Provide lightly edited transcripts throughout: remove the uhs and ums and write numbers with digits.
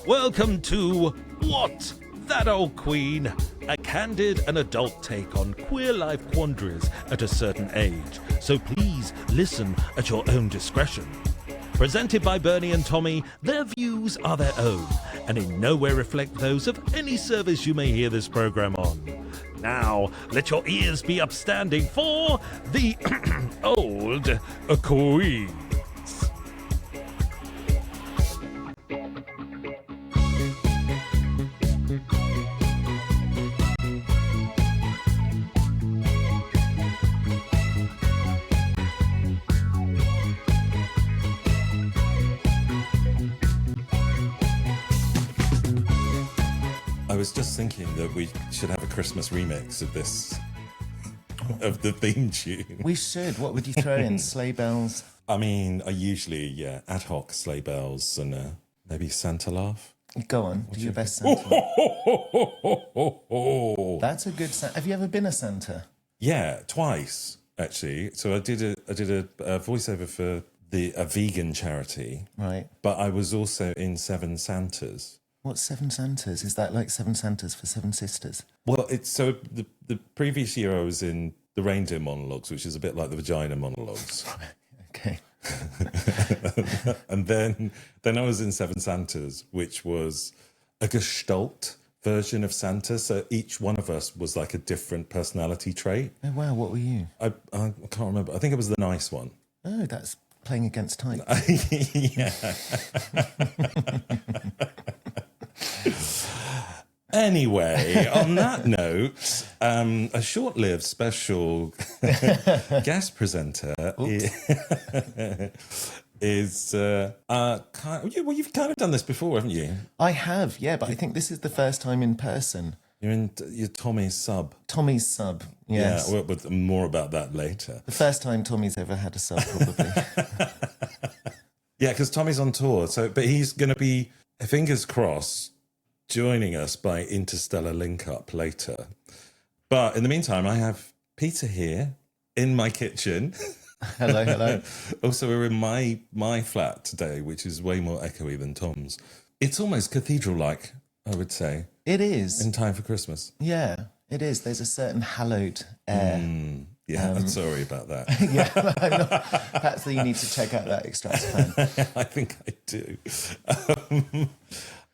Welcome to What? That Old Queen, a candid and adult take on queer life quandaries at a certain age, so please listen at your own discretion. Presented by Bernie and Tommy, their views are their own and in no way reflect those of any service you may hear this program on. Now, let your ears be upstanding for the Old Queen. I was just thinking that we should have a Christmas remix of this, of the theme tune. We should. What would you throw in? Sleigh bells? I mean, I usually, ad hoc sleigh bells and maybe Santa laugh. Go on, do your best Santa. That's a good Santa. Have you ever been a Santa? Yeah, twice, actually. So I did a voiceover for a vegan charity. Right. But I was also in Seven Santas. What's Seven Santas? Is that like Seven Santas for Seven Sisters? Well, it's so the previous year I was in the reindeer monologues, which is a bit like the vagina monologues. Okay. And then I was in Seven Santas, which was a gestalt version of Santa. So each one of us was like a different personality trait. Oh, wow. What were you? I can't remember. I think it was the nice one. Oh, that's playing against type. Yeah. Anyway, on that note, a short-lived special guest presenter is you've kind of done this before, haven't you? I have, yeah, but I think this is the first time in person. You're Tommy's sub. Tommy's sub, yes. Yeah, with more about that later. The first time Tommy's ever had a sub, probably. Yeah, because Tommy's on tour, but he's going to be, fingers crossed, joining us by interstellar link-up later. But in the meantime, I have Peter here in my kitchen. Hello, hello. Also, we're in my flat today, which is way more echoey than Tom's. It's almost cathedral-like, I would say. It is. In time for Christmas. Yeah, it is. There's a certain hallowed air. I'm sorry about that. Yeah, perhaps you need to check out that extract fan. I think I do.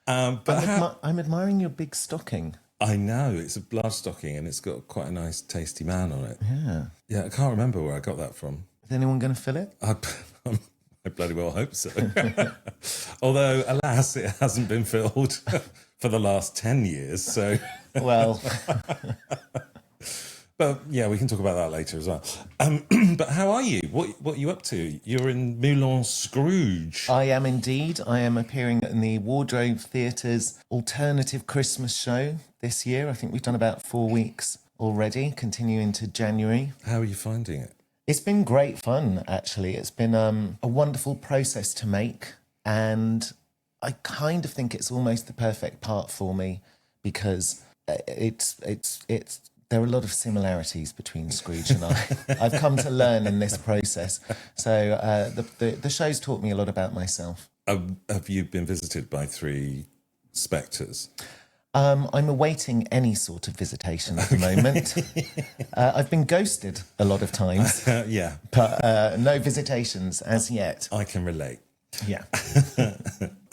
I'm admiring your big stocking. I know, it's a large stocking and it's got quite a nice tasty man on it. Yeah. Yeah, I can't remember where I got that from. Is anyone going to fill it? I bloody well hope so. Although, alas, it hasn't been filled for the last 10 years, so... Well... But yeah, we can talk about that later as well. But how are you? What are you up to? You're in MoulinScrooge. I am indeed. I am appearing in the Wardrobe Theatre's alternative Christmas show this year. I think we've done about 4 weeks already, continuing to January. How are you finding it? It's been great fun, actually. It's been a wonderful process to make, and I kind of think it's almost the perfect part for me because it's there are a lot of similarities between Scrooge and I. I've come to learn in this process. So the show's taught me a lot about myself. Have you been visited by 3 spectres? I'm awaiting any sort of visitation at the moment. I've been ghosted a lot of times. Yeah. But no visitations as yet. I can relate. Yeah.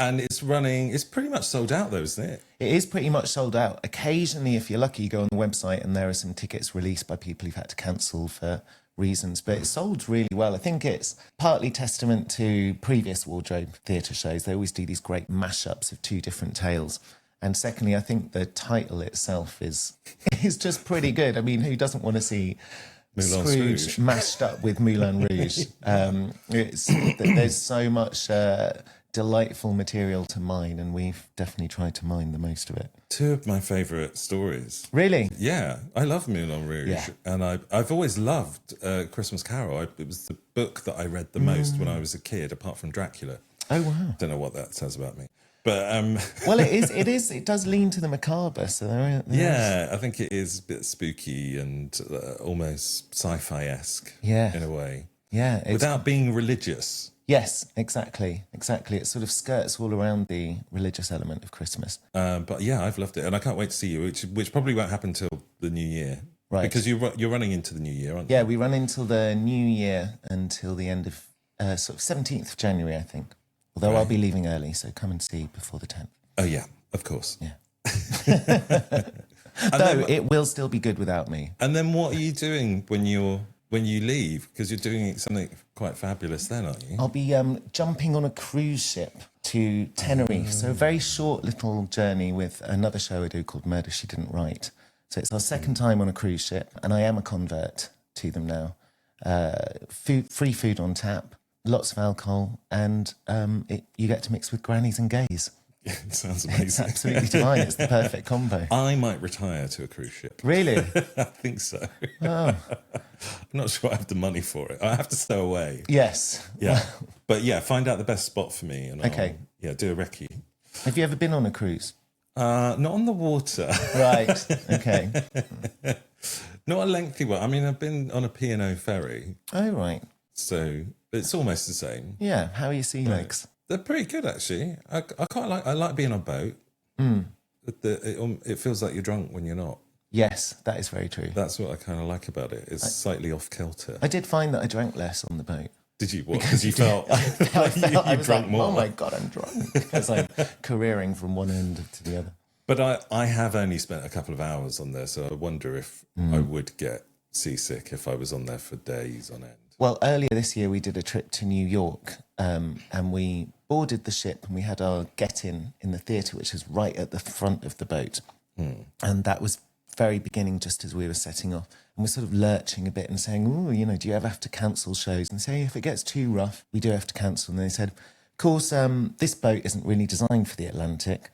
And it's pretty much sold out though, isn't it? It is pretty much sold out. Occasionally, if you're lucky, you go on the website and there are some tickets released by people who've had to cancel for reasons, but it sold really well. I think it's partly testament to previous Wardrobe Theatre shows. They always do these great mashups of 2 different tales. And secondly, I think the title itself is just pretty good. I mean, who doesn't want to see Scrooge mashed up with Moulin Rouge? There's so much delightful material to mine, and we've definitely tried to mine the most of it. 2 of my favourite stories. Really? Yeah, I love Moulin Rouge. Yeah. And I've always loved Christmas Carol. It was the book that I read the most when I was a kid, apart from Dracula. Oh, wow. Don't know what that says about me. But well, it does lean to the macabre. So I think it is a bit spooky and almost sci-fi-esque. Yeah. In a way. Yeah. Without being religious. Yes, exactly. It sort of skirts all around the religious element of Christmas. But yeah, I've loved it, and I can't wait to see you, which probably won't happen till the new year, Right. Because you're running into the new year, aren't you? Yeah, we run until the new year, until the end of sort of 17th of January, I think. Although I'll be leaving early, so come and see before the 10th. Oh yeah, of course. Yeah. Though it will still be good without me. And then what are you doing when you leave? Because you're doing something quite fabulous then, aren't you? I'll be jumping on a cruise ship to Tenerife. So a very short little journey with another show I do called Murder She Didn't Write. So it's our second time on a cruise ship, and I am a convert to them now. Free food on tap, lots of alcohol, and you get to mix with grannies and gays. It sounds amazing. It's absolutely divine. It's the perfect combo. I might retire to a cruise ship. Really? I think so. Oh. I'm not sure I have the money for it. I have to stow away. Yes. Yeah. But yeah, find out the best spot for me. And Okay. do a recce. Have you ever been on a cruise? Not on the water. Right. Okay. Not a lengthy one. I mean, I've been on a P&O ferry, Oh, right. so it's almost the same. Yeah. How are your sea legs? They're pretty good, actually. I like being on a boat. It feels like you're drunk when you're not. Yes, that is very true. That's what I kind of like about it. It's slightly off kilter. I did find that I drank less on the boat. Did you? What? Because you felt I you was drank like, more. oh my God, I'm drunk. Because I'm careering from one end to the other. But I have only spent a couple of hours on there, so I wonder if I would get seasick if I was on there for days on end. Well, earlier this year, we did a trip to New York and we boarded the ship and we had our get-in in the theatre, which was right at the front of the boat. And that was very beginning, just as we were setting off. And we're sort of lurching a bit and saying, oh, do you ever have to cancel shows? And say, if it gets too rough, we do have to cancel. And they said, of course, this boat isn't really designed for the Atlantic.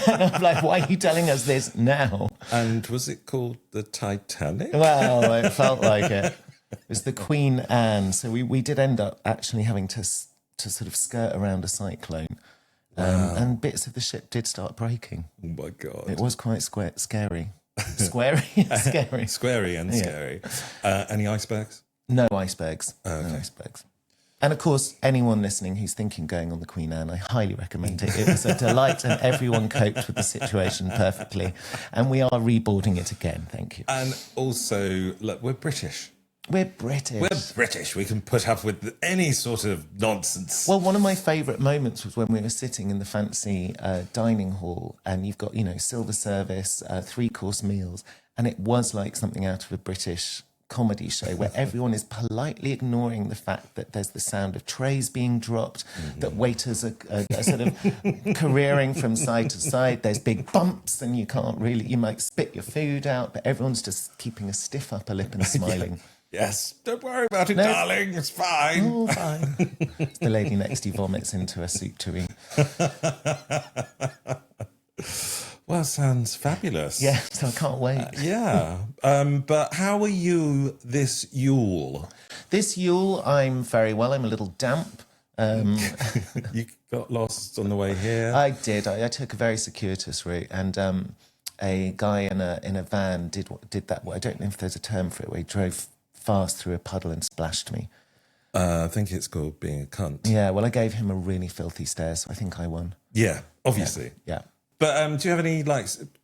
And I'm like, why are you telling us this now? And was it called the Titanic? Well, it felt like it. It was the Queen Anne. So we did end up actually having to sort of skirt around a cyclone. And bits of the ship did start breaking. Oh my God. It was quite scary. Scary? Scary. Squarey and scary. Any icebergs? No icebergs. Okay. No icebergs. And of course, anyone listening who's thinking going on the Queen Anne, I highly recommend it. It was a delight and everyone coped with the situation perfectly. And we are reboarding it again, thank you. And also, look, we're British. We're British. We're British. We can put up with any sort of nonsense. Well, one of my favourite moments was when we were sitting in the fancy dining hall and you've got, silver service, 3-course meals. And it was like something out of a British comedy show where everyone is politely ignoring the fact that there's the sound of trays being dropped, that waiters are sort of careering from side to side. There's big bumps and you might spit your food out, but everyone's just keeping a stiff upper lip and smiling. Yes, don't worry about it, darling. It's fine. Oh, fine. The lady next to you vomits into a soup tureen. Well, sounds fabulous. Yeah, so I can't wait. Yeah. But how are you this Yule? This Yule, I'm very well. I'm a little damp. You got lost on the way here? I did. I took a very circuitous route, and a guy in a van did that. I don't know if there's a term for it, where he drove fast through a puddle and splashed me. I think it's called being a cunt. Yeah, well, I gave him a really filthy stare, so I think I won. Yeah, obviously. Yeah. But do you have any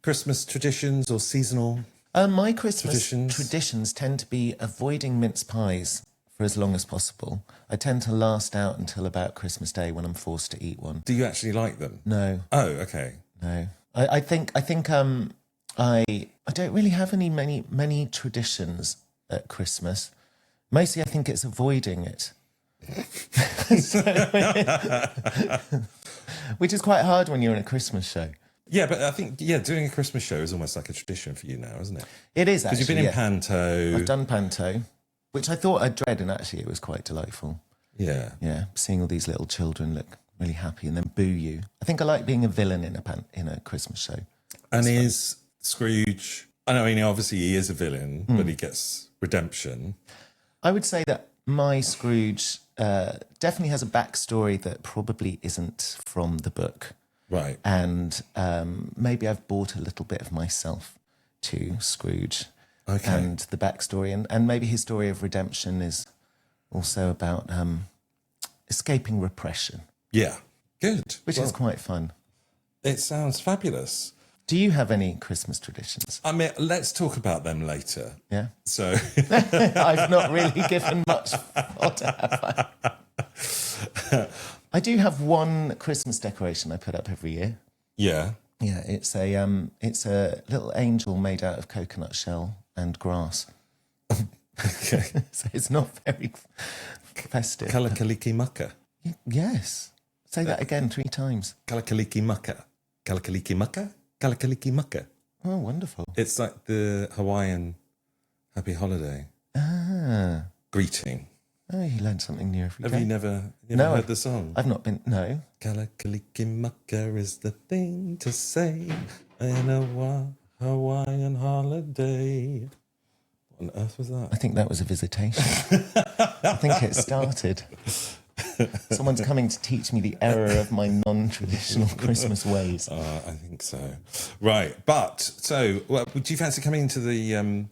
Christmas traditions or seasonal? My Christmas traditions tend to be avoiding mince pies for as long as possible. I tend to last out until about Christmas Day when I'm forced to eat one. Do you actually like them? No. Oh, okay. No. I think I don't really have many traditions at Christmas. Mostly I think it's avoiding it. Which is quite hard when you're in a Christmas show. Yeah, but I think, doing a Christmas show is almost like a tradition for you now, isn't it? It is, actually. Because you've been in Panto. I've done Panto, which I thought I'd dread, and actually it was quite delightful. Yeah. Yeah, seeing all these little children look really happy and then boo you. I think I like being a villain in a Christmas show. And is Scrooge... I mean, obviously he is a villain, but he gets redemption. I would say that my Scrooge definitely has a backstory that probably isn't from the book. Right. And maybe I've brought a little bit of myself to Scrooge. Okay. And the backstory. And maybe his story of redemption is also about escaping repression, Yeah. Good. which is quite fun. It sounds fabulous. Do you have any Christmas traditions? I mean, let's talk about them later. Yeah. So, I've not really given much thought, have I? I do have one Christmas decoration I put up every year. yeah. Yeah, it's a little angel made out of coconut shell and grass. Okay. So it's not very festive. Kalakaliki mucka. Yes. Say that again 3 times. Kalakaliki mucka. Kalakaliki mucka. Kalakaliki mucka. Oh, wonderful. It's like the Hawaiian happy holiday Ah. greeting. Oh, you learn something new every day. Have you never No, heard the song? I've not been... No. Kalakaliki mucka is the thing to say in a Hawaiian holiday. What on earth was that? I think that was a visitation. I think it started. Someone's coming to teach me the error of my non-traditional Christmas ways. I think so. Right, but so, well, would you fancy coming into the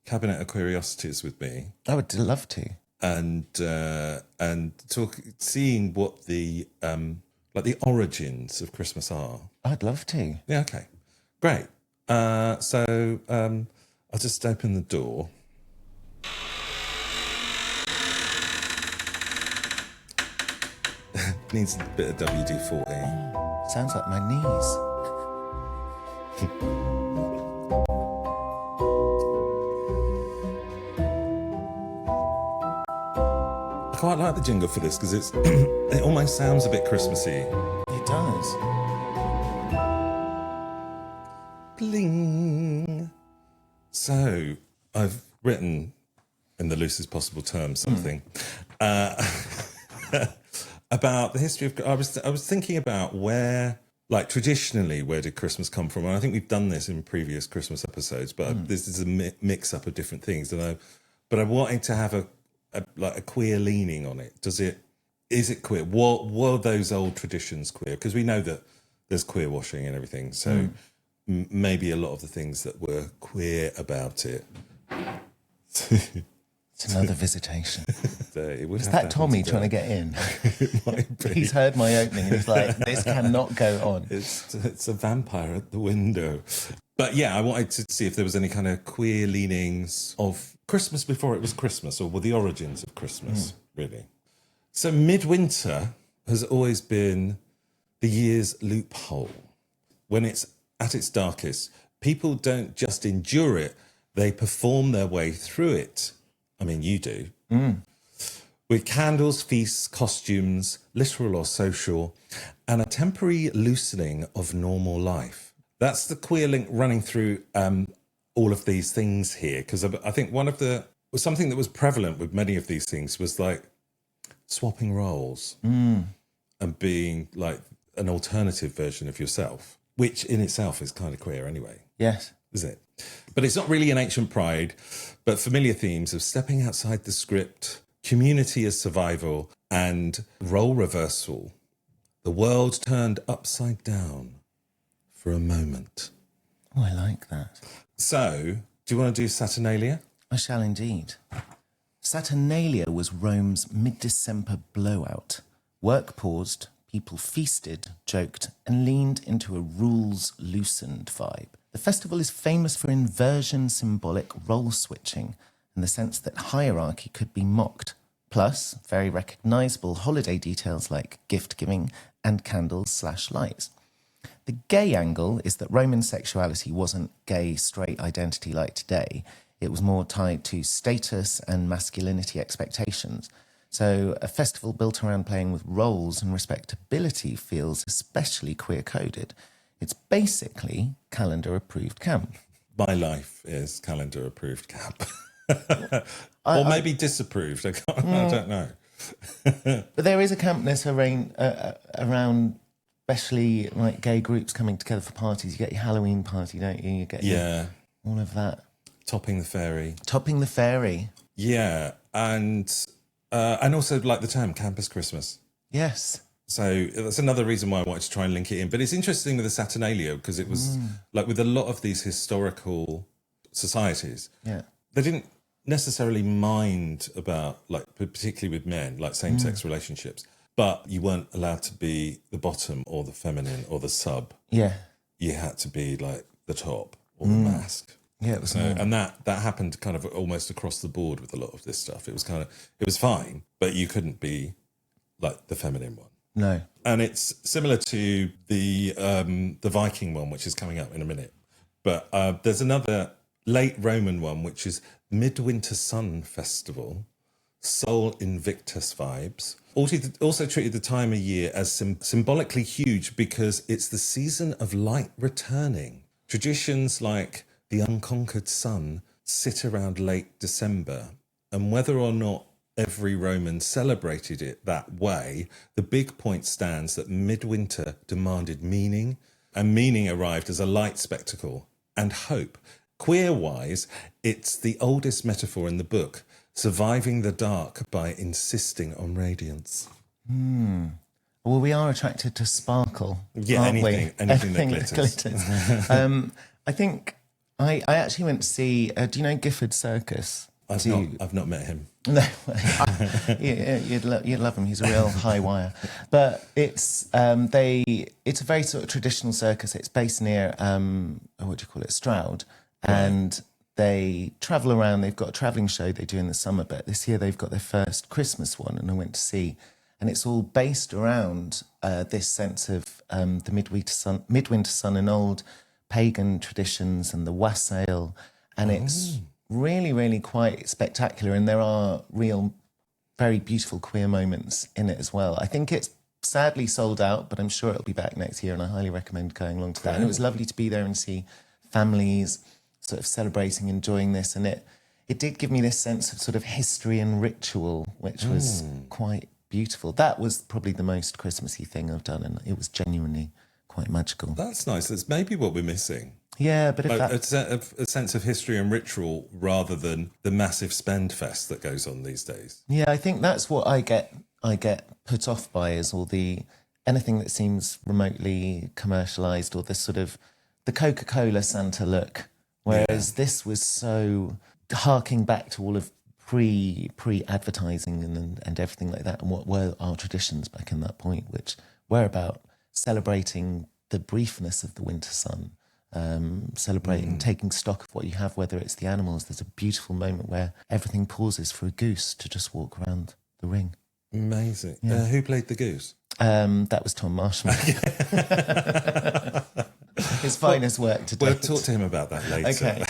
Cabinet of Curiosities with me I would love to. and seeing what the like the origins of Christmas are? I'd love to. Yeah, okay, great. So I'll just open the door. Needs a bit of WD-40. Sounds like my knees. I quite like the jingle for this because it almost sounds a bit Christmassy. It does. Bling. So I've written, in the loosest possible terms, something about the history of. I was thinking about where, like traditionally, where did Christmas come from? And I think we've done this in previous Christmas episodes, but this is a mix up of different things. But I wanted to have a queer leaning on it. Is it queer? Were those old traditions queer? Because we know that there's queer washing and everything. So maybe a lot of the things that were queer about it. It's another visitation. It would Is have that to Tommy happen trying to today. get in? It might be. He's heard my opening and he's like, this cannot go on. It's a vampire at the window. But yeah, I wanted to see if there was any kind of queer leanings of Christmas before it was Christmas, or were the origins of Christmas, really. So midwinter has always been the year's loophole. When it's at its darkest, people don't just endure it, they perform their way through it. I mean, you do. With candles, feasts, costumes, literal or social, and a temporary loosening of normal life. That's the queer link running through all of these things here, because I think something that was prevalent with many of these things was like swapping roles and being like an alternative version of yourself, which in itself is kind of queer anyway. Yes. Is it? But it's not really an ancient pride, but familiar themes of stepping outside the script, community as survival, and role reversal. The world turned upside down for a moment. Oh, I like that. So, do you want to do Saturnalia? I shall indeed. Saturnalia was Rome's mid-December blowout. Work paused, people feasted, joked, and leaned into a rules-loosened vibe. The festival is famous for inversion-symbolic role-switching and the sense that hierarchy could be mocked, plus very recognisable holiday details like gift-giving and candles/lights. The gay angle is that Roman sexuality wasn't gay-straight identity like today. It was more tied to status and masculinity expectations. So a festival built around playing with roles and respectability feels especially queer-coded. It's basically calendar-approved camp. My life is calendar-approved camp. Or maybe disapproved. I don't know. But there is a campness around especially like gay groups coming together for parties. You get your Halloween party, don't you? You get all of that. Topping the fairy. Topping the fairy. Yeah, and also like the term campus Christmas. Yes. So that's another reason why I wanted to try and link it in. But it's interesting with the Saturnalia because it was like with a lot of these historical societies, they didn't necessarily mind about, like, particularly with men, like same-sex relationships. but you weren't allowed to be the bottom or the feminine or the sub. Yeah. You had to be like the top or the mask. Yeah, it was So, and that happened kind of almost across the board with a lot of this stuff. It was fine, but you couldn't be like the feminine one. No. And it's similar to the Viking one, which is coming up in a minute. But there's another late Roman one, which is Midwinter Sun Festival, Sol Invictus vibes. Also treated the time of year as symbolically huge because it's the season of light returning. Traditions like the unconquered sun sit around late December, and whether or not every Roman celebrated it that way, the big point stands that midwinter demanded meaning, and meaning arrived as a light spectacle and hope. Queer-wise, it's the oldest metaphor in the book, surviving the dark by insisting on radiance. Well, we are attracted to sparkle, Yeah, aren't we? anything that glitters. I think I actually went to see, do you know Gifford Circus? I've not met him. No, you'd love him. He's a real high wire. But it's it's a very sort of traditional circus. It's based near Stroud, and they travel around. They've got a travelling show they do in the summer, but this year they've got their first Christmas one, and I went to see, and it's all based around this sense of the midwinter sun and old pagan traditions and the wassail, and it's really, really quite spectacular, and there are real, very beautiful queer moments in it as well. I think it's sadly sold out, but I'm sure it'll be back next year, and I highly recommend going along to that. And it was lovely to be there and see families sort of celebrating, enjoying this, and it did give me this sense of sort of history and ritual, which was quite beautiful. That was probably the most Christmassy thing I've done, and it was genuinely quite magical. That's nice. That's maybe what we're missing. Yeah, but if a sense of history and ritual rather than the massive spend fest that goes on these days. Yeah, I think that's what I get put off by, is all the anything that seems remotely commercialized, or the sort of the Coca-Cola Santa look. Whereas this was so harking back to all of pre-advertising and everything like that, and what were our traditions back in that point, which were about celebrating the briefness of the winter sun. Celebrating, taking stock of what you have, whether it's the animals. There's a beautiful moment where everything pauses for a goose to just walk around the ring. Amazing. Yeah. Who played the goose? That was Tom Marshall. His finest work to date. We'll talk to him about that later. Okay.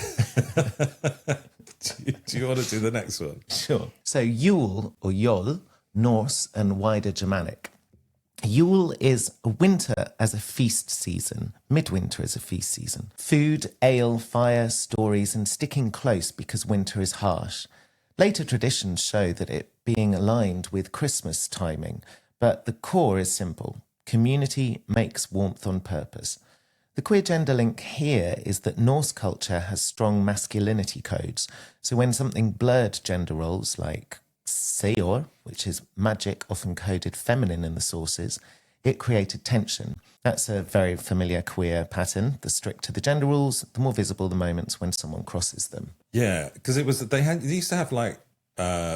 do you want to do the next one? Sure. So Yule, or Yol, Norse and wider Germanic. Yule is winter as a feast season, midwinter as a feast season. Food, ale, fire, stories, and sticking close because winter is harsh. Later traditions show that it being aligned with Christmas timing, but the core is simple. Community makes warmth on purpose. The queer gender link here is that Norse culture has strong masculinity codes, so when something blurred gender roles like Seor, which is magic often coded feminine in the sources, it created tension. That's a very familiar queer pattern. The stricter the gender rules, the more visible the moments when someone crosses them. Yeah, because they used to have like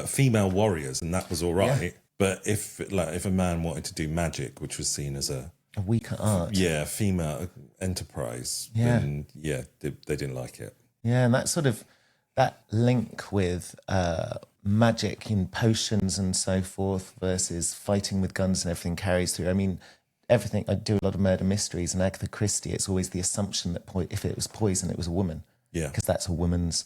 female warriors, and that was all right. Yeah. But if a man wanted to do magic, which was seen as a weaker art, female enterprise, then they didn't like it. Yeah, and that link with magic in potions and so forth versus fighting with guns and everything carries through. I mean, everything, I do a lot of murder mysteries, and Agatha Christie, it's always the assumption that if it was poison, it was a woman. Yeah. Because that's a woman's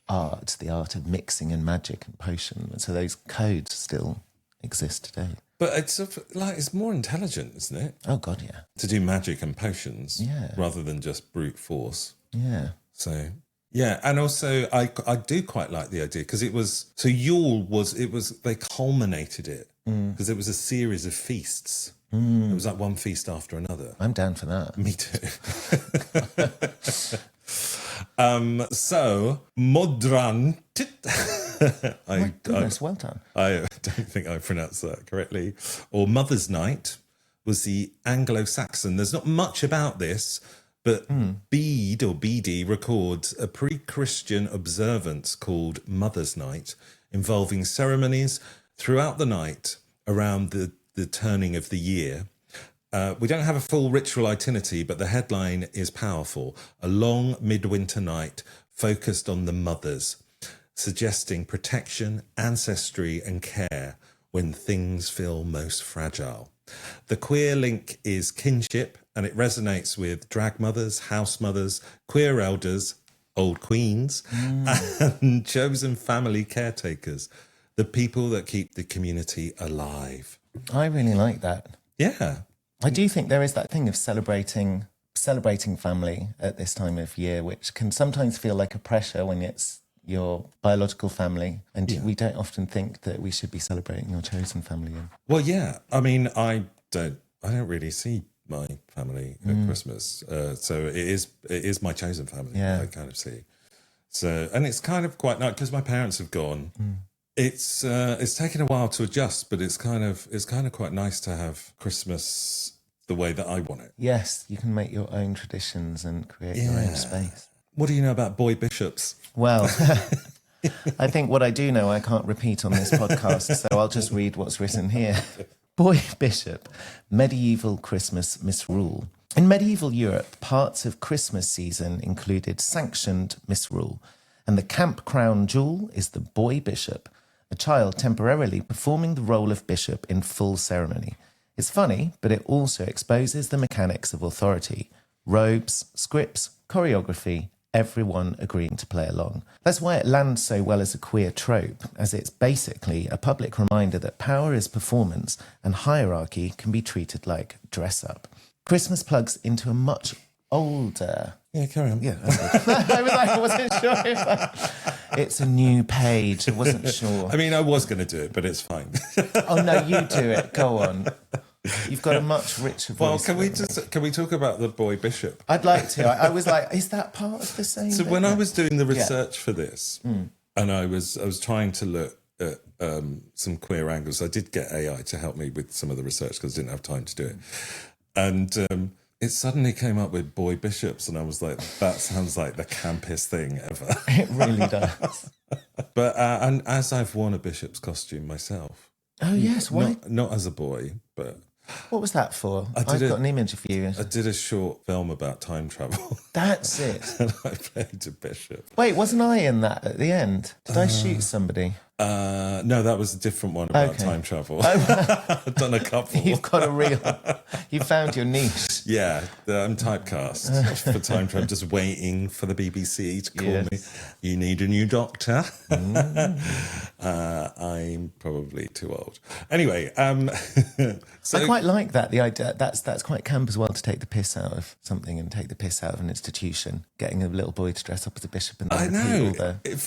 art, the art of mixing and magic and potion. And so those codes still exist today. But it's more intelligent, isn't it? Oh, God, yeah. To do magic and potions rather than just brute force. Yeah. So... yeah, and also I do quite like the idea because Yule they culminated it because it was a series of feasts. It was like one feast after another. I'm down for that. Me too. So Modran. My goodness, well done. I don't think I pronounced that correctly. Or Mother's Night was the Anglo-Saxon. There's not much about this. But Bede or BD records a pre-Christian observance called Mother's Night, involving ceremonies throughout the night around the the turning of the year. We don't have a full ritual itinerary, but the headline is powerful. A long midwinter night focused on the mothers, suggesting protection, ancestry and care when things feel most fragile. The queer link is kinship, and it resonates with drag mothers, house mothers, queer elders, old queens, and chosen family caretakers, the people that keep the community alive. I really like that. Yeah. I do think there is that thing of celebrating family at this time of year, which can sometimes feel like a pressure when it's your biological family, and we don't often think that we should be celebrating your chosen family. Well, yeah. I mean, I don't really see my family at Christmas, so it is my chosen family. Yeah. I kind of see. So, and it's kind of quite nice because my parents have gone. It's taken a while to adjust, but it's kind of quite nice to have Christmas the way that I want it. Yes, you can make your own traditions and create your own space. What do you know about boy bishops? Well, I think what I do know I can't repeat on this podcast, so I'll just read what's written here. Boy bishop, medieval Christmas misrule. In medieval Europe, parts of Christmas season included sanctioned misrule, and the camp crown jewel is the boy bishop, a child temporarily performing the role of bishop in full ceremony. It's funny, but it also exposes the mechanics of authority. Robes, scripts, choreography, everyone agreeing to play along. That's why it lands so well as a queer trope, as it's basically a public reminder that power is performance and hierarchy can be treated like dress up. Christmas plugs into a much older... Yeah, carry on. Yeah, I wasn't sure if it's a new page. I wasn't sure. I mean, I was going to do it, but it's fine. Oh, no, you do it. Go on. You've got a much richer voice. Well, can we talk about the boy bishop? I'd like to. I was like, is that part of the same? So bit? when I was doing the research for this, and I was trying to look at some queer angles, I did get AI to help me with some of the research because I didn't have time to do it, and it suddenly came up with boy bishops, and I was like, that sounds like the campest thing ever. It really does. But and as I've worn a bishop's costume myself. Oh yes, why? Not as a boy, but What was that for? I've got an image of you. I did a short film about time travel. That's it. And I played a bishop. Wait, wasn't I in that at the end? Did I shoot somebody? No, that was a different one about time travel. I've done a couple. You found your niche. Yeah, I'm typecast for time travel, just waiting for the BBC to call me. You need a new doctor. I'm probably too old. Anyway, so I quite like that. The idea that's quite camp as well, to take the piss out of something and take the piss out of an institution. Getting a little boy to dress up as a bishop and then repeat all the... It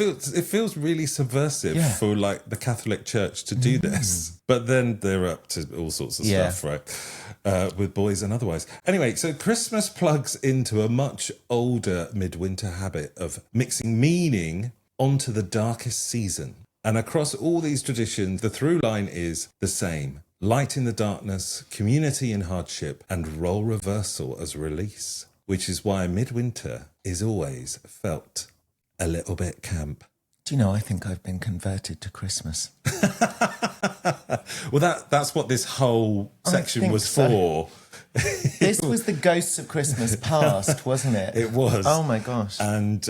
feels really subversive for like the Catholic Church to do this, but then they're up to all sorts of stuff, right? With boys and otherwise. Anyway, so Christmas plugs into a much older midwinter habit of mixing meaning onto the darkest season. And across all these traditions, the through line is the same: light in the darkness, community in hardship, and role reversal as release, which is why midwinter is always felt a little bit camp. Do you know, I think I've been converted to Christmas. Well, that's what this whole section was for. This was the Ghosts of Christmas Past, wasn't it? It was. Oh my gosh. And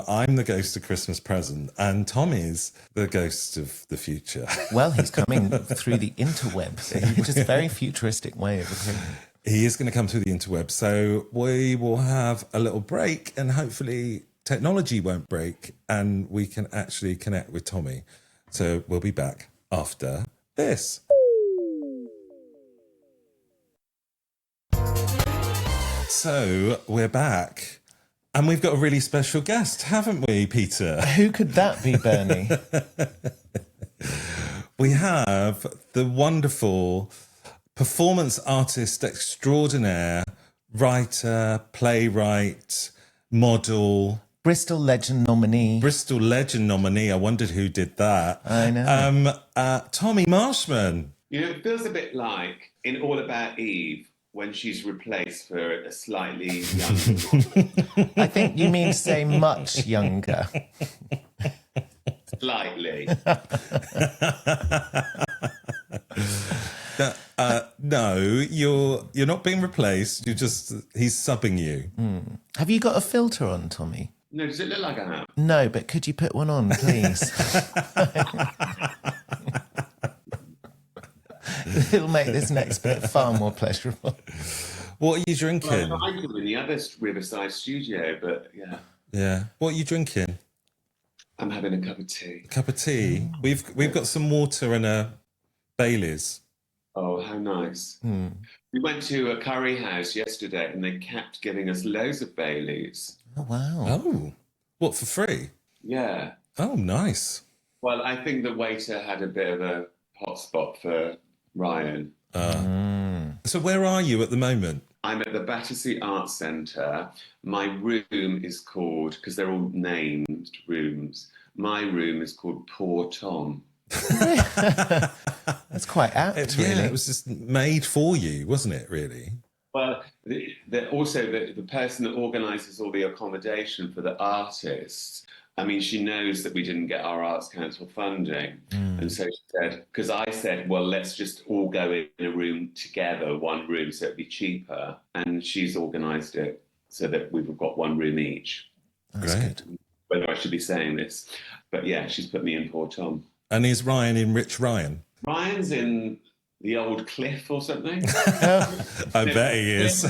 I'm the ghost of Christmas present, and Tommy's the ghost of the future. Well, he's coming through the interwebs, which is a very futuristic way of appearing. He is going to come through the interweb. So we will have a little break, and hopefully technology won't break and we can actually connect with Tommy. So we'll be back after this. So we're back, and we've got a really special guest, haven't we, Peter? Who could that be, Bernie? We have the wonderful performance artist extraordinaire, writer, playwright, model, Bristol Legend nominee. Bristol Legend nominee. I wondered who did that. I know. Tommy Marshman. You know, it feels a bit like in All About Eve when she's replaced for a slightly younger woman. I think you mean to say much younger. Slightly. No, you're not being replaced. He's subbing you. Have you got a filter on, Tommy? No, does it look like I have? No, but could you put one on, please? It'll make this next bit far more pleasurable. What are you drinking? Well, I tried them in the other Riverside studio, but yeah. Yeah. What are you drinking? I'm having a cup of tea. A cup of tea. We've got some water and a Baileys. Oh, how nice. We went to a curry house yesterday and they kept giving us loads of Baileys. Oh, wow. Oh, what, for free? Yeah. Oh, nice. Well, I think the waiter had a bit of a hot spot for Ryan. So where are you at the moment? I'm at the Battersea Arts Centre. My room is called, because they're all named rooms, my room is called Poor Tom. That's quite apt, really. Yeah, it was just made for you, wasn't it, really? Well, also the person that organises all the accommodation for the artists, I mean, she knows that we didn't get our Arts Council funding. And so she said, because I said, well, let's just all go in a room together, one room, so it'd be cheaper. And she's organised it so that we've got one room each. That's Great. good. Whether I should be saying this. But yeah, she's put me in Poor Tom. And is Ryan in Rich Ryan? Ryan's in the old Cliff or something. I bet he is.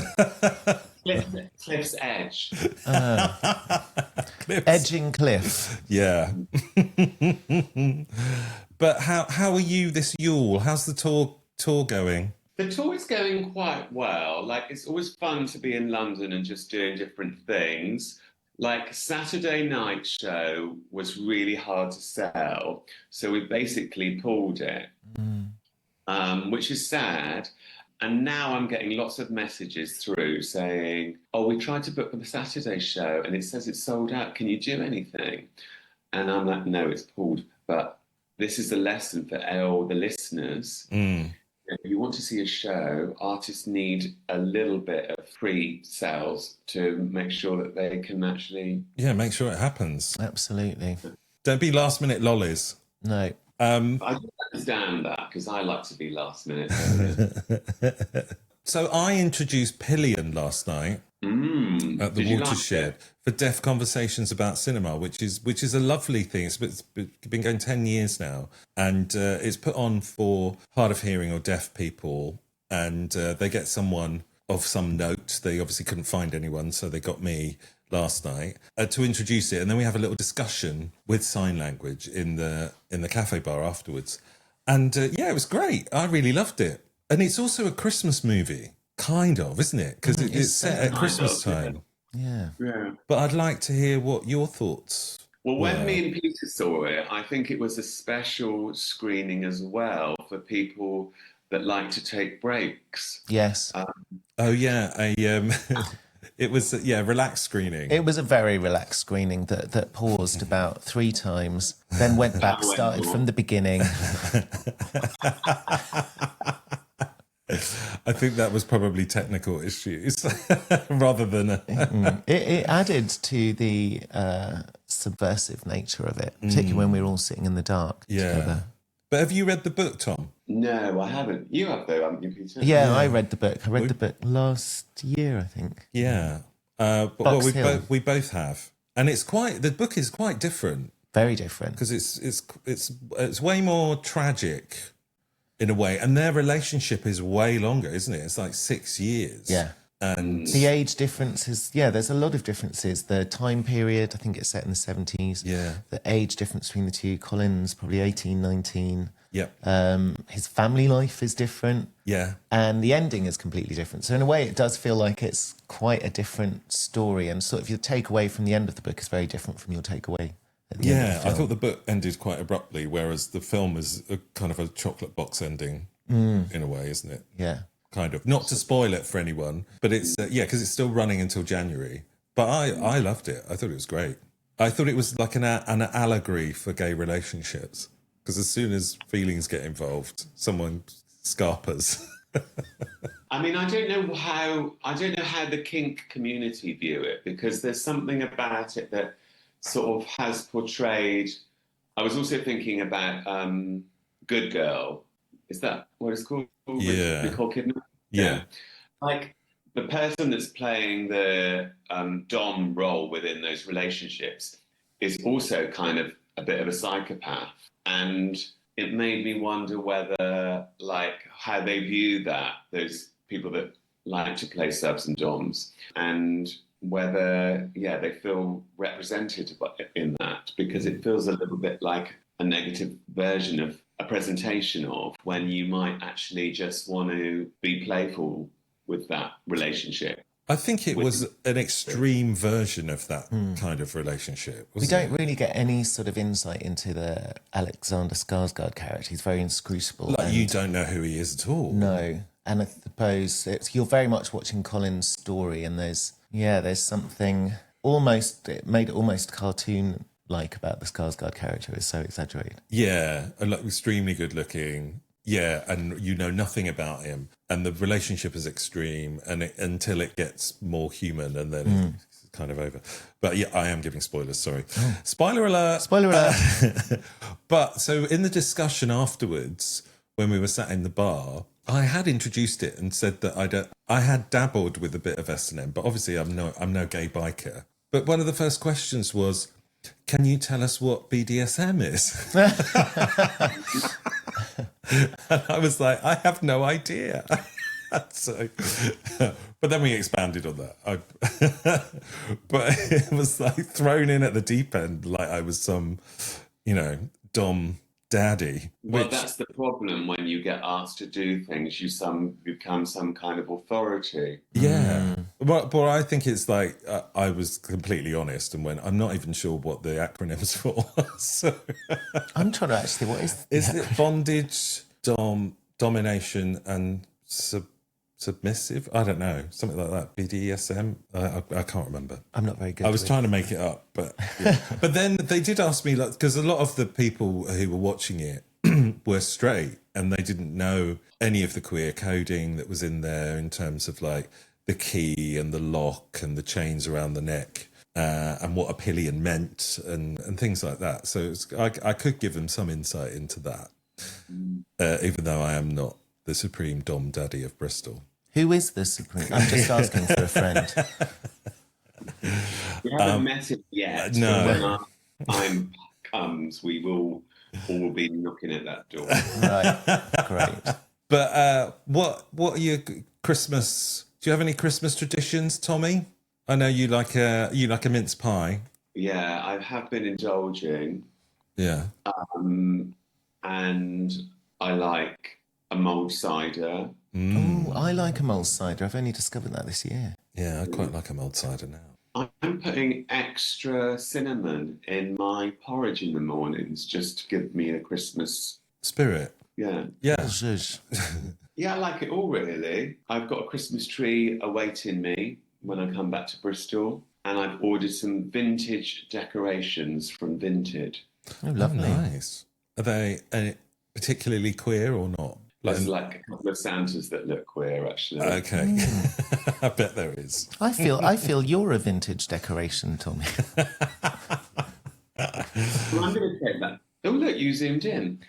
Cliff's Edge. Edging Cliff. Yeah. But how are you this Yule? How's the tour going? The tour is going quite well. Like, it's always fun to be in London and just doing different things. Like, Saturday night show was really hard to sell, so we basically pulled it, which is sad. And now I'm getting lots of messages through saying, oh, we tried to book the Saturday show and it says it's sold out. Can you do anything? And I'm like, no, it's pulled. But this is a lesson for all the listeners. If you want to see a show, artists need a little bit of free sales to make sure that they can actually... Yeah, make sure it happens. Absolutely. Don't be last minute lollies. No. I don't understand that because I like to be last minute. So I introduced Pillion last night at the Watershed for Deaf Conversations About Cinema, which is a lovely thing. It's been going 10 years now, and it's put on for hard of hearing or deaf people, and they get someone of some note. They obviously couldn't find anyone, so they got me last night to introduce it, and then we have a little discussion with sign language in the cafe bar afterwards. And yeah, it was great. I really loved it. And it's also a Christmas movie, kind of, isn't it? Because it's set at Christmas time. Yeah. But I'd like to hear what your thoughts Well, when were. me and Peter saw it, I think it was a special screening as well for people that like to take breaks. Yes. Oh yeah, it was relaxed screening. It was a very relaxed screening that paused about 3 times, then went back, started from the beginning. I think that was probably technical issues rather than... It added to the subversive nature of it, particularly when we were all sitting in the dark together. But have you read the book, Tom? No, I haven't. You have though, haven't you, Peter? Yeah, I read the book. I read the book last year, I think. Yeah. But we both have. And the book is quite different. Very different. Because it's way more tragic in a way, and their relationship is way longer, isn't it? It's like 6 years. Yeah. And the age differences, there's a lot of differences. The time period, I think it's set in the 70s. Yeah. The age difference between the two, Colin's probably 18, 19. Yep. His family life is different. Yeah. And the ending is completely different. So in a way, it does feel like it's quite a different story. And sort of your takeaway from the end of the book is very different from your takeaway at the end of the film. I thought the book ended quite abruptly, whereas the film is a kind of a chocolate box ending in a way, isn't it? Yeah. Kind of. Not to spoil it for anyone, but it's, because it's still running until January. But I loved it. I thought it was great. I thought it was like an allegory for gay relationships. Because as soon as feelings get involved, someone scarpers. I mean, I don't know how the kink community view it, because there's something about it that sort of has portrayed. I was also thinking about Good Girl, Is that what it's called? Yeah. Nicole Kidman? Yeah. Like the person that's playing the Dom role within those relationships is also kind of a bit of a psychopath. And it made me wonder whether, like, how they view that, those people that like to play subs and doms, and whether, yeah, they feel represented in that, because it feels a little bit like a negative version of a presentation of when you might actually just want to be playful with that relationship. I think it was an extreme version of that kind of relationship. We don't really get any sort of insight into the Alexander Skarsgård character. He's very inscrutable. Like, you don't know who he is at all. No. And I suppose you're very much watching Colin's story, and there's something almost, it made it almost cartoon-like about the Skarsgård character. It's so exaggerated. Yeah, and like extremely good looking. Yeah, and you know nothing about him, and the relationship is extreme, and until it gets more human, and then it's kind of over. But yeah, I am giving spoilers. Sorry, spoiler alert! Spoiler alert! But so in the discussion afterwards, when we were sat in the bar, I had introduced it and said that I had dabbled with a bit of S&M, but obviously I'm no gay biker. But one of the first questions was, "Can you tell us what BDSM is?" And I was like, I have no idea. So, but then we expanded on that. But it was like thrown in at the deep end, like I was some, dom daddy. Well, that's the problem when you get asked to do things. You become some kind of authority. Yeah. But I think it's like I was completely honest and went, I'm not even sure what the acronym's for. So I'm trying to actually, what is... Is it bondage, domination and submissive? I don't know. Something like that. BDSM? I can't remember. I'm not very good. I was trying to make it up. But yeah. But then they did ask me, like, because a lot of the people who were watching it were straight and they didn't know any of the queer coding that was in there in terms of like the key and the lock and the chains around the neck. And what a pillion meant and things like that. So I could give them some insight into that, even though I am not the supreme dom daddy of Bristol. Who is the supreme? I'm just asking for a friend. We haven't met him yet. No. When our time comes, we will all be knocking at that door. Right, great. But what are your Christmas? Do you have any Christmas traditions, Tommy? I know you like a mince pie. Yeah, I have been indulging. Yeah. And I like a mulled cider. Oh, I like a mulled cider. I've only discovered that this year. Yeah, I quite like a mulled cider now. I'm putting extra cinnamon in my porridge in the mornings just to give me a Christmas spirit. Yeah. Yeah. Zhuzh. Yeah, I like it all, really. I've got a Christmas tree awaiting me when I come back to Bristol, and I've ordered some vintage decorations from Vinted. Oh, lovely. Nice. Are they particularly queer or not? There's like a couple of Santas that look queer, actually. Okay. I bet there is. I feel you're a vintage decoration, Tommy. Well, I'm going to take that. Oh, look, you zoomed in.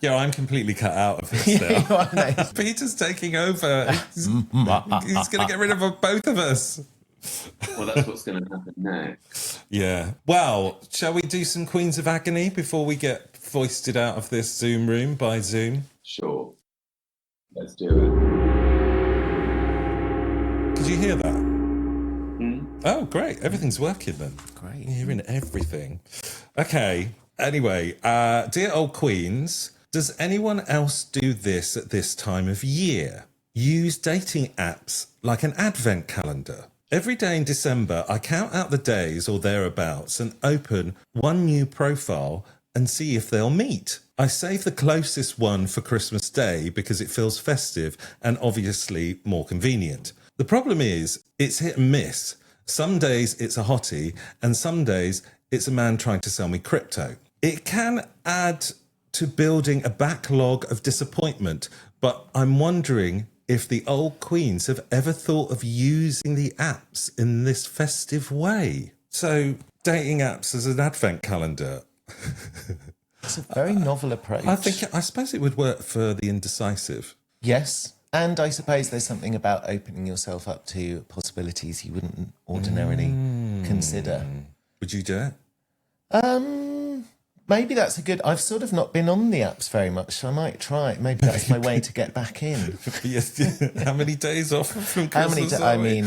Yeah, I'm completely cut out of this now. Yeah, Peter's taking over. He's going to get rid of both of us. Well, that's what's going to happen next. Yeah. Well, shall we do some Queens of Agony before we get foisted out of this Zoom room by Zoom? Sure. Let's do it. Did you hear that? Oh, great. Everything's working then. Great. You're hearing everything. Okay. Anyway, dear old Queens, does anyone else do this at this time of year? Use dating apps like an advent calendar. Every day in December, I count out the days or thereabouts and open one new profile and see if they'll meet. I save the closest one for Christmas Day because it feels festive and obviously more convenient. The problem is, it's hit and miss. Some days it's a hottie and some days it's a man trying to sell me crypto. It can add to building a backlog of disappointment, but I'm wondering if the old queens have ever thought of using the apps in this festive way. So dating apps as an advent calendar. It's a very novel approach. I suppose it would work for the indecisive. Yes. And I suppose there's something about opening yourself up to possibilities you wouldn't ordinarily consider. Would you do it? Maybe that's a good... I've sort of not been on the apps very much, so I might try it. Maybe that's my way to get back in. Yes. How many days off from Christmas? How many... I mean...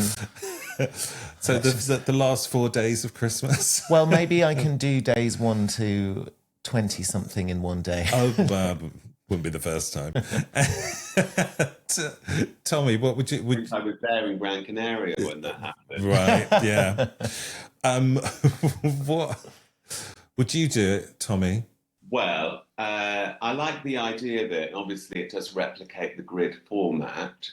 So the last 4 days of Christmas? Well, maybe I can do days 1 to 20-something in one day. Oh, wouldn't be the first time. Tommy, what would you... I was there in Gran Canaria when that happened. Right, yeah. What... Would you do it, Tommy? Well, I like the idea of it. Obviously, it does replicate the grid format.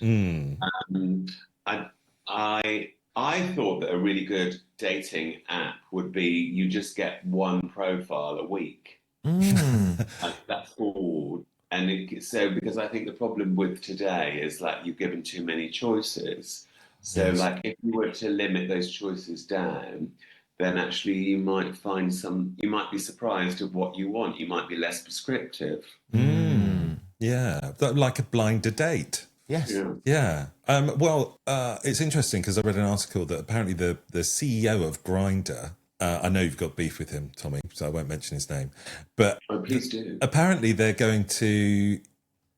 I thought that a really good dating app would be you just get one profile a week. That's all. And because I think the problem with today is like you've given too many choices. So Yes. like if you were to limit those choices down, then actually you might be surprised at what you want. You might be less prescriptive. Yeah, like a blinder date. Yes. Yeah. Well, it's interesting because I read an article that apparently the CEO of Grindr, I know you've got beef with him, Tommy, so I won't mention his name, but Oh, please do. apparently they're going to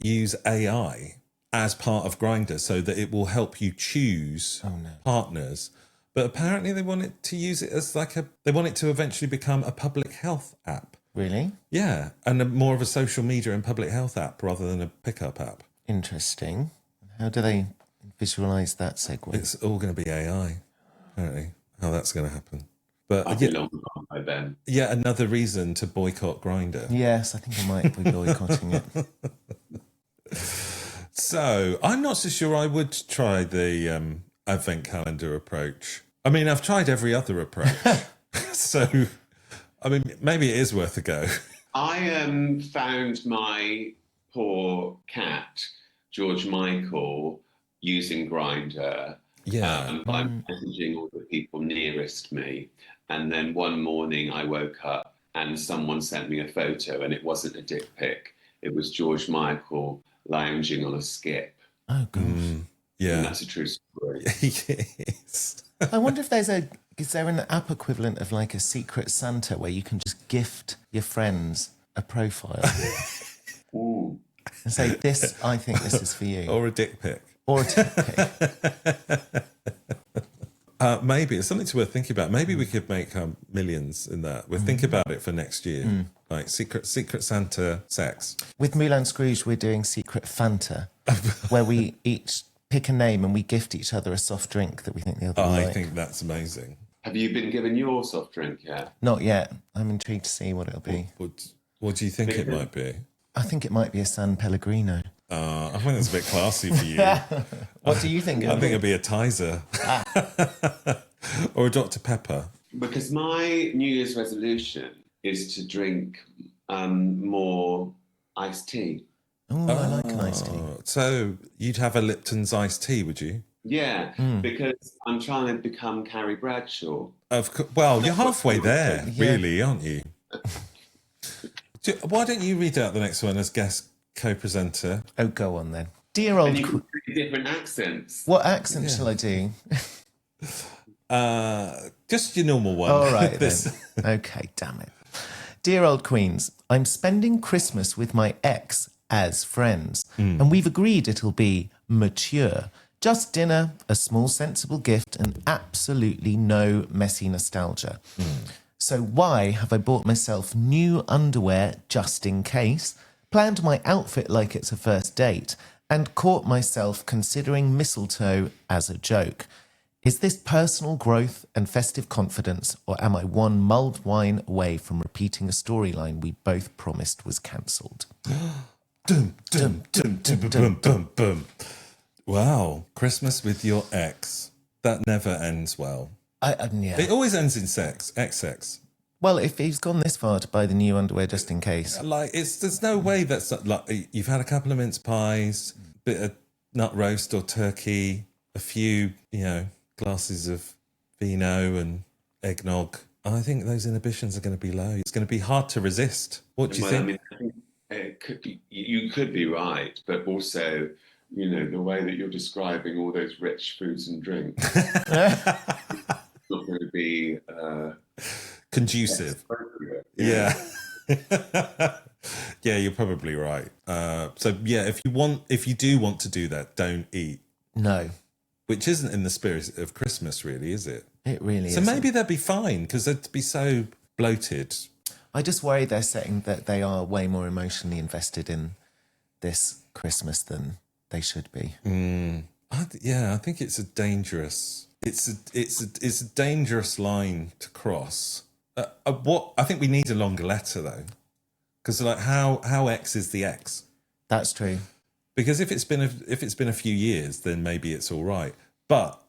use AI as part of Grindr so that it will help you choose partners. But apparently they want it to use it as they want it to eventually become a public health app. Really? Yeah, and more of a social media and public health app rather than a pickup app. Interesting. How do they visualise that segue? It's all going to be AI, apparently, how that's going to happen. But I'll be long gone by then. yeah, another reason to boycott Grindr. Yes, I think I might be boycotting it. So I'm not so sure I would try the advent calendar approach. I mean, I've tried every other approach. So, I mean, maybe it is worth a go. I found my poor cat, George Michael, using Grindr. Yeah. By messaging all the people nearest me. And then one morning I woke up and someone sent me a photo and it wasn't a dick pic. It was George Michael lounging on a skip. Oh, gosh. Yeah. And that's a true story. Yes. I wonder if is there an app equivalent of like a Secret Santa where you can just gift your friends a profile Ooh. and say, I think this is for you. Or a dick pic. Or a dick pic. Maybe it's something worth thinking about. Maybe we could make millions in that. We'll think about it for next year. Like Secret Santa sex. With MoulinScrooge, we're doing Secret Fanta, where we each pick a name and we gift each other a soft drink that we think the other will I like. think that's amazing. Have you been given your soft drink yet? Not yet. I'm intrigued to see what it'll be. What do you think it might be? I think it might be a San Pellegrino. I think it's a bit classy for you. What do you think? I think it'd be a Tizer. Or a Dr. Pepper. Because my New Year's resolution is to drink more iced tea. Oh, I like an iced tea. So you'd have a Lipton's iced tea, would you? Yeah, because I'm trying to become Carrie Bradshaw. Well, you're halfway there, really, aren't you? Why don't you read out the next one as guest co-presenter? Oh, go on then. Dear old... And you can do different accents. What accent shall I do? Just your normal one. All right, then. Okay, damn it. Dear old Queens, I'm spending Christmas with my ex as friends, and we've agreed it'll be mature. Just dinner, a small sensible gift, and absolutely no messy nostalgia. So why have I bought myself new underwear just in case, planned my outfit like it's a first date, and caught myself considering mistletoe as a joke? Is this personal growth and festive confidence, or am I one mulled wine away from repeating a storyline we both promised was cancelled? Dum, dum, dum, dum, dum, dum, dum. Wow, Christmas with your ex. That never ends well. Yeah. It always ends in sex, ex-sex. Well, if he's gone this far to buy the new underwear just in case. Like, there's no way that's like, you've had a couple of mince pies, bit of nut roast or turkey, a few, glasses of vino and eggnog, I think those inhibitions are going to be low. It's going to be hard to resist. What do you think? I mean, I think it could be, you could be right, but also, the way that you're describing all those rich foods and drinks, it's not going to be Conducive. appropriate. Yeah. Yeah, you're probably right. So yeah, if you do want to do that, don't eat. No, Which isn't in the spirit of Christmas, really, is it? it really is. So maybe they'd be fine because they'd be so bloated. I just worry they're saying that they are way more emotionally invested in this Christmas than they should be. I think it's a dangerous. It's a dangerous line to cross. What I think we need a longer letter though, because like how X is the X. That's true. Because if it's been a few years, then maybe it's all right. But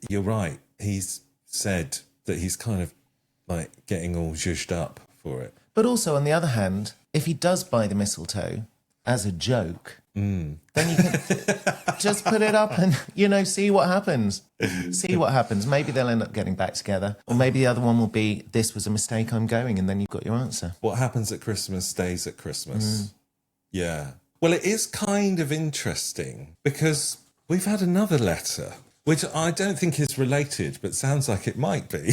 you're right. He's said that he's kind of like getting all zhuzhed up for it. But also, on the other hand, if he does buy the mistletoe as a joke, then you can just put it up and, see what happens. See what happens. Maybe they'll end up getting back together. Or maybe the other one will be, this was a mistake, I'm going, and then you've got your answer. What happens at Christmas stays at Christmas. Yeah. Well, it is kind of interesting because we've had another letter, which I don't think is related, but sounds like it might be.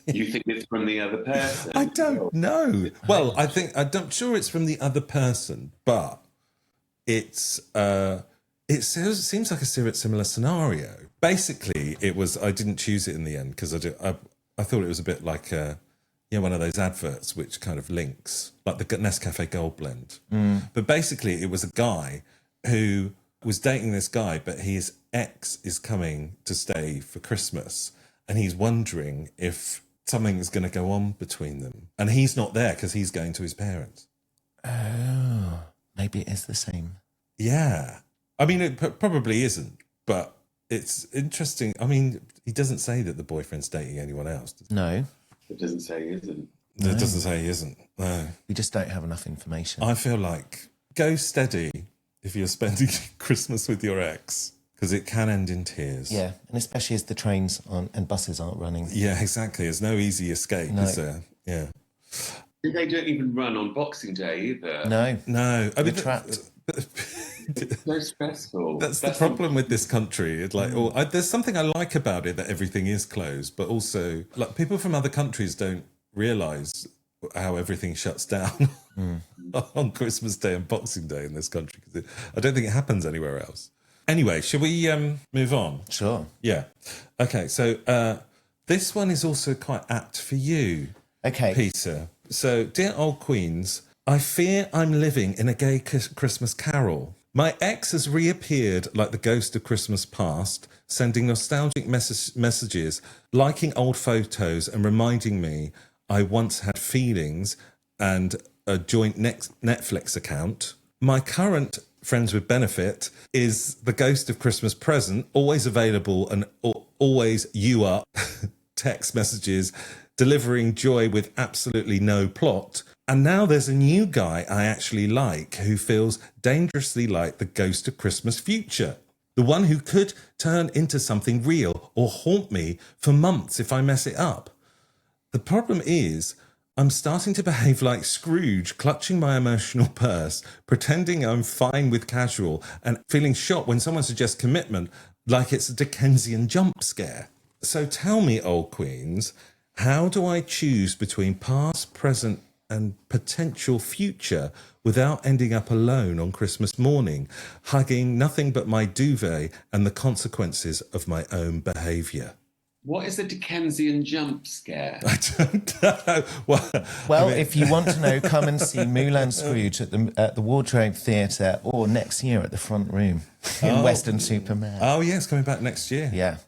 You think it's from the other person? I don't know. Well, I'm sure it's from the other person, but it seems like a similar scenario. Basically, I didn't choose it in the end because I thought it was a bit like one of those adverts which kind of links, like the Nescafe Gold Blend. But basically, it was a guy who was dating this guy, but his ex is coming to stay for Christmas. And he's wondering if something is going to go on between them. And he's not there because he's going to his parents. Oh, maybe it is the same. Yeah. I mean, it probably isn't, but it's interesting. I mean, he doesn't say that the boyfriend's dating anyone else. No. It doesn't say he isn't. It doesn't say he isn't. No. We just don't have enough information. I feel like go steady if you're spending Christmas with your ex. Because it can end in tears. Yeah, and especially as the trains and buses aren't running. Yeah, exactly. There's no easy escape, is there? Yeah. They don't even run on Boxing Day either. No. I mean, trapped. It's so stressful. That's the problem with this country. It's like, there's something I like about it that everything is closed, but also, like, people from other countries don't realise how everything shuts down on Christmas Day and Boxing Day in this country. Because I don't think it happens anywhere else. Anyway, shall we move on? Sure. Yeah. Okay, so this one is also quite apt for you, Okay. Peter. So, dear old Queens, I fear I'm living in a gay Christmas carol. My ex has reappeared like the ghost of Christmas past, sending nostalgic messages, liking old photos and reminding me I once had feelings and a joint Netflix account. My current friends with benefit is the ghost of Christmas present, always available and always you up text messages, delivering joy with absolutely no plot. And now there's a new guy I actually like who feels dangerously like the ghost of Christmas future. The one who could turn into something real or haunt me for months if I mess it up. The problem is, I'm starting to behave like Scrooge, clutching my emotional purse, pretending I'm fine with casual and feeling shocked when someone suggests commitment like it's a Dickensian jump scare. So tell me, old Queens, how do I choose between past, present and potential future without ending up alone on Christmas morning, hugging nothing but my duvet and the consequences of my own behaviour? What is a Dickensian jump scare? I don't know. Well, if you want to know, come and see MoulinScrooge at the Wardrobe Theatre or next year at the Front Room in Western Superman. Oh, yes, coming back next year. Yeah.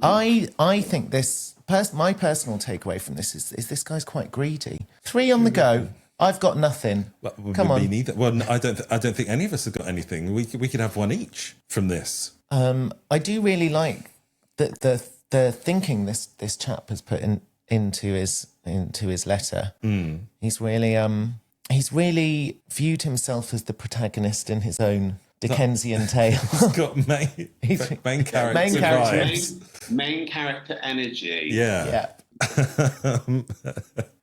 I think my personal takeaway from this is this guy's quite greedy. 3 on the go. I've got nothing. Come on. Me neither. Well, I don't think any of us have got anything. We could have one each from this. I do really like the thinking this chap has put into his letter. He's really viewed himself as the protagonist in his own Dickensian tale. He's got main character vibes. Main character energy. Yeah.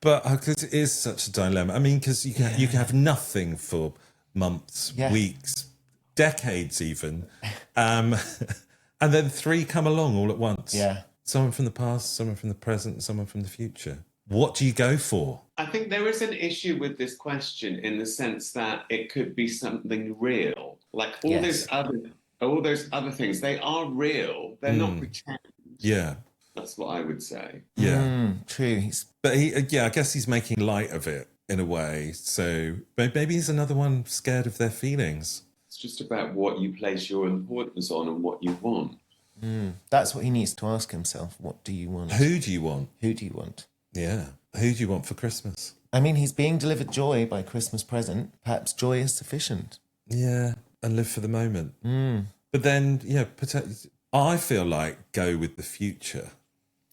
But because it is such a dilemma. I mean, because you can have nothing for months, weeks, decades even, and then three come along all at once. Yeah. Someone from the past, someone from the present, someone from the future. What do you go for? I think there is an issue with this question in the sense that it could be something real. Like all those other things, they are real. They're not pretend. Yeah. That's what I would say. Yeah. True. But I guess he's making light of it in a way. So maybe he's another one scared of their feelings. It's just about what you place your importance on and what you want. That's what he needs to ask himself. What do you want? Who do you want? Who do you want? Yeah. Who do you want for Christmas? I mean, he's being delivered joy by Christmas present. Perhaps joy is sufficient. Yeah. And live for the moment. But then, I feel like go with the future.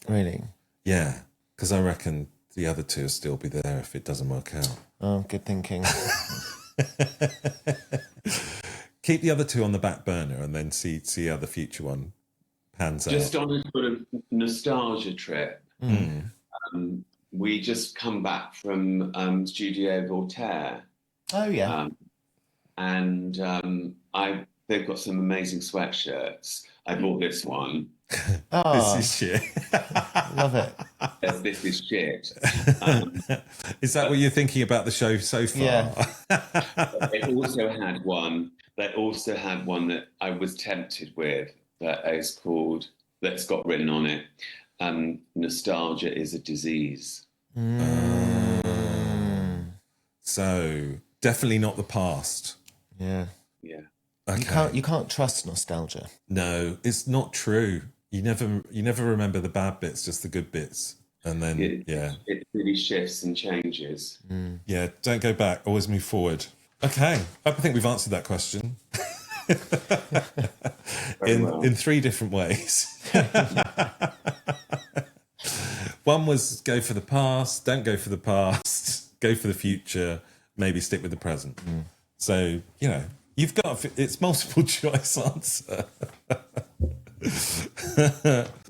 Really? Yeah. Because I reckon the other two will still be there if it doesn't work out. Oh, good thinking. Keep the other two on the back burner and then see how the future one pans out. Just on a sort of nostalgia trip, we just come back from Studio Voltaire. Oh, yeah. They've got some amazing sweatshirts. I bought this one. Oh, This is shit. love it. This is shit. Is that what you're thinking about the show so far? Yeah. They also had one. They also had one that I was tempted with that's got written on it. Nostalgia is a disease. So definitely not the past. Yeah. Yeah. Okay. You can't trust nostalgia. No, it's not true. You never remember the bad bits, just the good bits. And then it really shifts and changes. Yeah, don't go back, always move forward. Okay. I think we've answered that question. in three different ways. One was go for the past, don't go for the past, go for the future, maybe stick with the present. So, you've got it's multiple choice answer.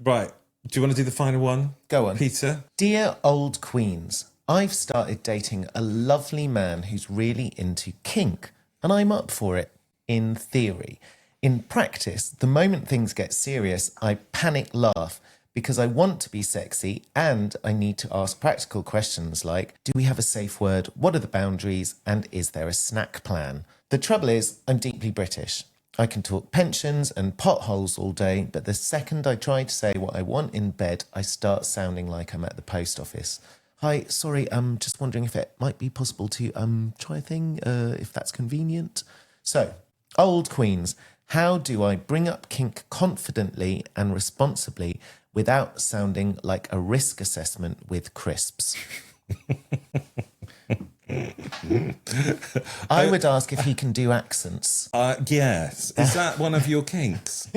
Right. Do you want to do the final one? Go on. Peter? Dear old queens, I've started dating a lovely man who's really into kink, and I'm up for it, in theory. In practice, the moment things get serious, I panic laugh because I want to be sexy and I need to ask practical questions like, do we have a safe word? What are the boundaries? And is there a snack plan? The trouble is, I'm deeply British. I can talk pensions and potholes all day, but the second I try to say what I want in bed, I start sounding like I'm at the post office. Hi, sorry, I'm just wondering if it might be possible to try a thing, if that's convenient. So, old queens, how do I bring up kink confidently and responsibly without sounding like a risk assessment with crisps? I would ask if he can do accents. Yes. Is that one of your kinks?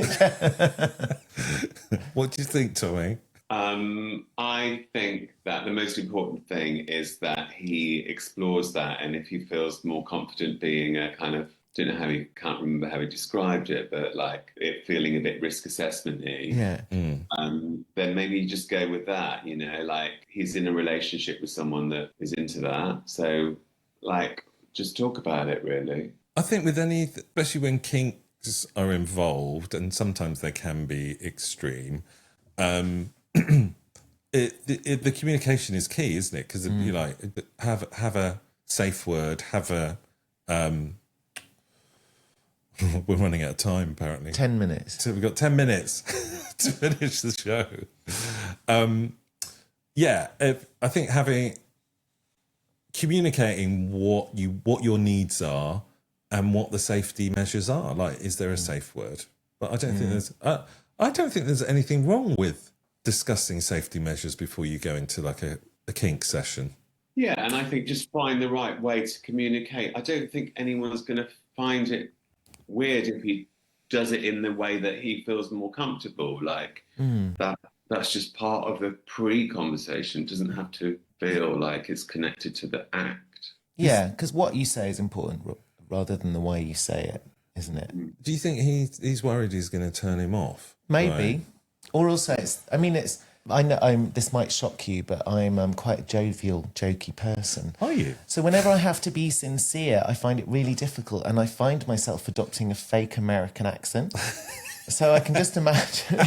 What do you think, Tommy? I think that the most important thing is that he explores that, and if he feels more confident being a kind of, can't remember how he described it, but like it feeling a bit risk assessment-y, then maybe you just go with that, like he's in a relationship with someone that is into that. So like, just talk about it, really. I think with especially when kinks are involved, and sometimes they can be extreme, the communication is key, isn't it? Because you like have a safe word, have a we're running out of time apparently. 10 minutes. So we've got 10 minutes to finish the show. I think communicating what your needs are and what the safety measures are. Like, is there a safe word? But I don't think there's anything wrong with discussing safety measures before you go into like a kink session. Yeah, and I think just find the right way to communicate. I don't think anyone's going to find it weird if he does it in the way that he feels more comfortable. Like that's just part of the pre-conversation. It doesn't have to feel like it's connected to the act. Yeah, because what you say is important rather than the way you say it, isn't it? Do you think he's worried he's going to turn him off? Maybe. Right. Or also, I know this might shock you, but I'm quite a jovial, jokey person. Are you? So whenever I have to be sincere, I find it really difficult, and I find myself adopting a fake American accent. So I can just imagine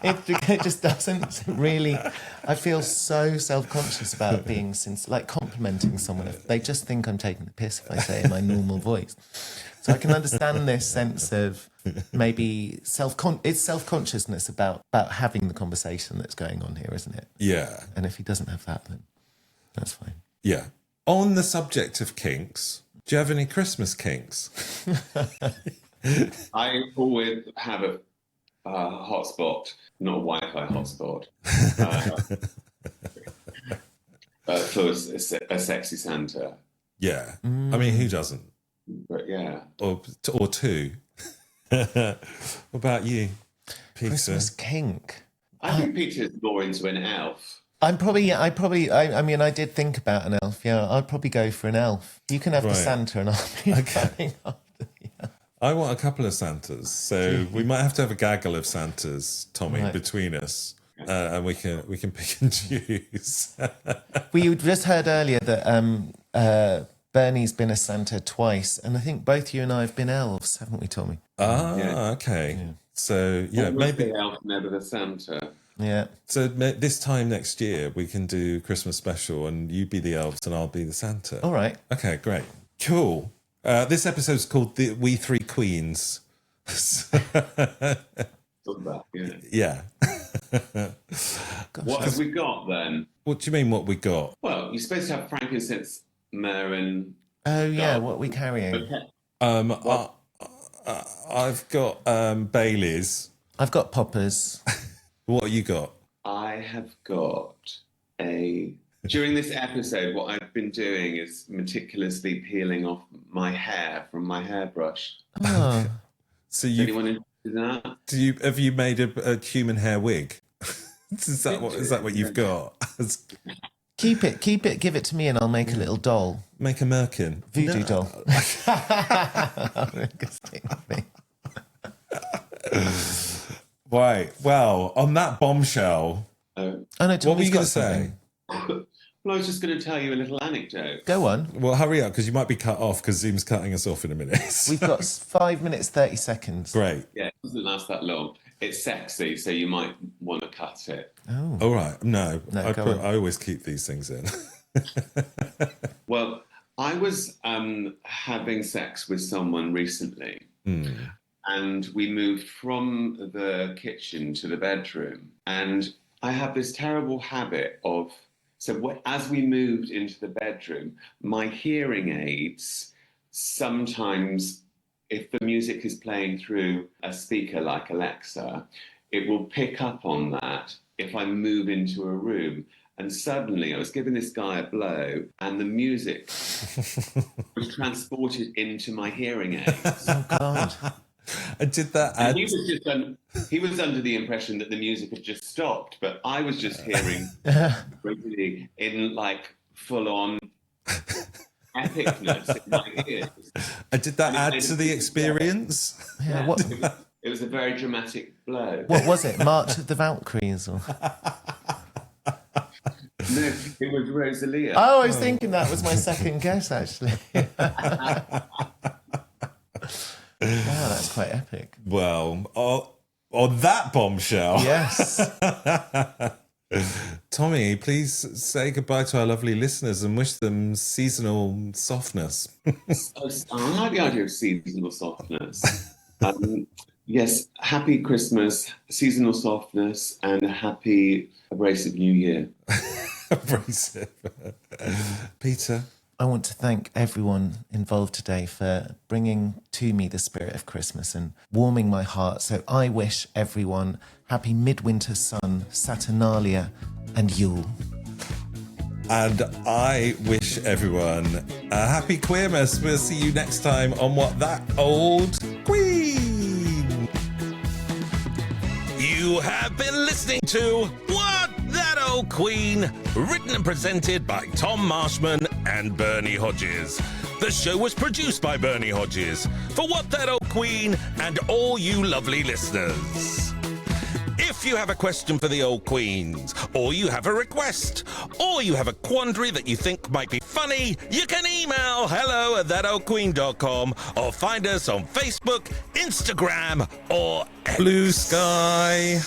it just doesn't really. I feel so self-conscious about being like complimenting someone. If they just think I'm taking the piss if I say it in my normal voice. So I can understand this sense of maybe self-consciousness about having the conversation that's going on here, isn't it? Yeah. And if he doesn't have that, then that's fine. Yeah. On the subject of kinks, do you have any Christmas kinks? I always have a hotspot, not a Wi-Fi hotspot, for a sexy Santa. Yeah. I mean, who doesn't? But yeah. Or two. What about you, Peter? Christmas kink. I think Peter's more into an elf. I mean, I did think about an elf. Yeah, I'd probably go for an elf. You can have the Right. Santa, and I'll be going after. I want a couple of Santas, so we might have to have a gaggle of Santas, Tommy, Right. between us, and we can pick and choose. We just heard earlier that Bernie's been a Santa twice, and I think both you and I have been elves, haven't we, Tommy? Okay. Yeah. So maybe the elf, never the Santa. Yeah. So this time next year we can do Christmas special, and you be the elves and I'll be the Santa. All right. Okay, great, cool. This episode's called We Three Queens. Yeah. What have we got then? What do you mean? What we got? Well, you're supposed to have frankincense, myrrh, and Oh yeah, what are we carrying? I've got Baileys. I've got poppers. What have you got? I have got During this episode, what I've been doing is meticulously peeling off my hair from my hairbrush. Oh. So Is anyone interested in that? Have you made a human hair wig? Is that what you've got? Keep it. Give it to me, and I'll make a little doll. Make a merkin. Voodoo doll. Right. Well, on that bombshell, Oh, no, what were you going to say? Well, I was just going to tell you a little anecdote. Go on. Well, hurry up, because you might be cut off, because Zoom's cutting us off in a minute. We've got 5 minutes, 30 seconds. Great. Yeah, it doesn't last that long. It's sexy, so you might want to cut it. Oh. All right. No, No, go on. I always keep these things in. Well, I was having sex with someone recently, and we moved from the kitchen to the bedroom. And I have this terrible habit of, as we moved into the bedroom, my hearing aids sometimes, if the music is playing through a speaker like Alexa, it will pick up on that if I move into a room. And suddenly I was giving this guy a blow, and the music was transported into my hearing aids. Oh, God. And did that add... He was under the impression that the music had just stopped, but I was just hearing really in like full-on epicness in my ears. And did that add to the experience? Yeah, It was a very dramatic blow. what was it? March of the Valkyries? Or... No, it was Rosalia. Oh, I was thinking that was my second guess, actually. Wow, that's quite epic. Well, on that bombshell. Yes. Tommy, please say goodbye to our lovely listeners and wish them seasonal softness. I like the idea of seasonal softness. Yes, happy Christmas, seasonal softness, and a happy abrasive New Year. Abrasive. Peter? I want to thank everyone involved today for bringing to me the spirit of Christmas and warming my heart. So I wish everyone happy midwinter sun, Saturnalia, and Yule. And I wish everyone a happy Queermas. We'll see you next time on What That Old Queen. You have been listening to What That Old Queen, written and presented by Tom Marshman and Bernie Hodges. The show was produced by Bernie Hodges for What That Old Queen and all you lovely listeners. If If you have a question for the old queens, or you have a request, or you have a quandary that you think might be funny, you can email hello@thatoldqueen.com or find us on Facebook, Instagram, or X. Blue Sky.